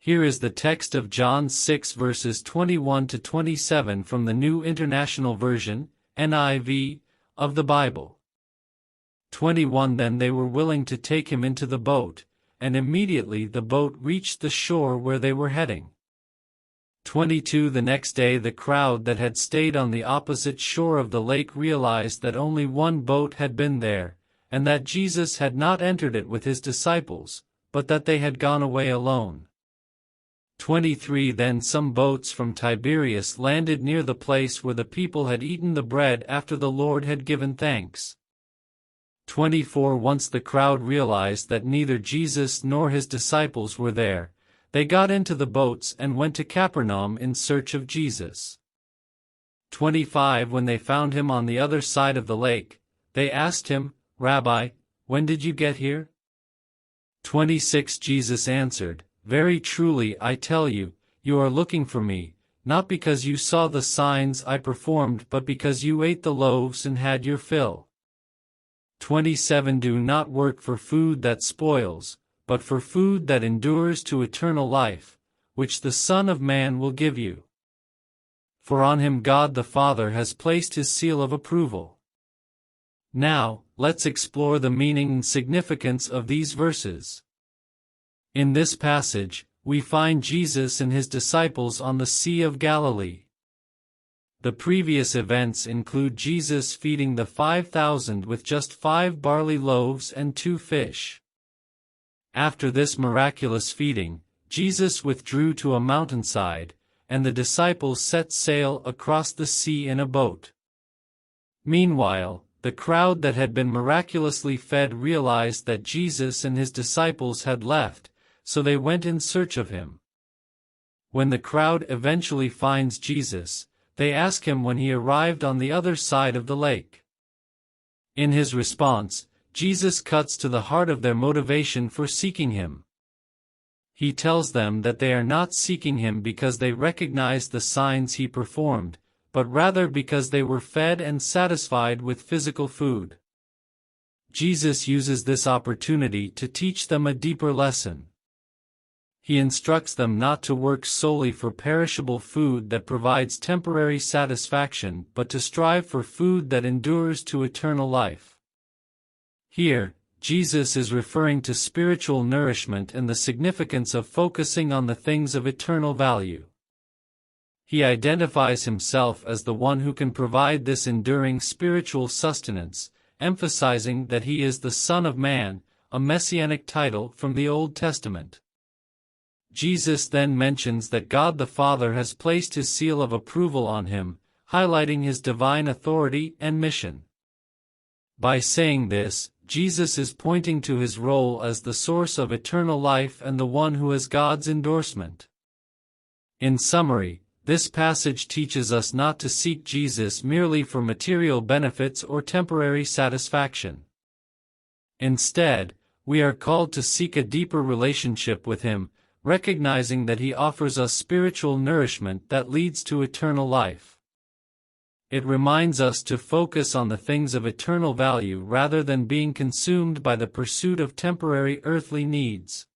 Here is the text of John 6 verses 21 to 27 from the New International Version, NIV, of the Bible. 21 Then they were willing to take him into the boat, and immediately the boat reached the shore where they were heading. 22 The next day the crowd that had stayed on the opposite shore of the lake realized that only one boat had been there, and that Jesus had not entered it with his disciples, but that they had gone away alone. 23 Then some boats from Tiberias landed near the place where the people had eaten the bread after the Lord had given thanks. 24 Once the crowd realized that neither Jesus nor his disciples were there, they got into the boats and went to Capernaum in search of Jesus. 25 When they found him on the other side of the lake, they asked him, "Rabbi, when did you get here?" 26 Jesus answered, "Very truly I tell you, you are looking for me, not because you saw the signs I performed but because you ate the loaves and had your fill." 27 Do not work for food that spoils, but for food that endures to eternal life, which the Son of Man will give you. For on him God the Father has placed his seal of approval. Now, let's explore the meaning and significance of these verses. In this passage, we find Jesus and his disciples on the Sea of Galilee. The previous events include Jesus feeding the 5,000 with just 5 barley loaves and 2 fish. After this miraculous feeding, Jesus withdrew to a mountainside, and the disciples set sail across the sea in a boat. Meanwhile, the crowd that had been miraculously fed realized that Jesus and his disciples had left, so they went in search of him. When the crowd eventually finds Jesus, they ask him when he arrived on the other side of the lake. In his response, Jesus cuts to the heart of their motivation for seeking him. He tells them that they are not seeking him because they recognize the signs he performed, but rather because they were fed and satisfied with physical food. Jesus uses this opportunity to teach them a deeper lesson. He instructs them not to work solely for perishable food that provides temporary satisfaction but to strive for food that endures to eternal life. Here, Jesus is referring to spiritual nourishment and the significance of focusing on the things of eternal value. He identifies himself as the one who can provide this enduring spiritual sustenance, emphasizing that he is the Son of Man, a messianic title from the Old Testament. Jesus then mentions that God the Father has placed his seal of approval on him, highlighting his divine authority and mission. By saying this, Jesus is pointing to his role as the source of eternal life and the one who has God's endorsement. In summary, this passage teaches us not to seek Jesus merely for material benefits or temporary satisfaction. Instead, we are called to seek a deeper relationship with him, recognizing that he offers us spiritual nourishment that leads to eternal life. It reminds us to focus on the things of eternal value rather than being consumed by the pursuit of temporary earthly needs.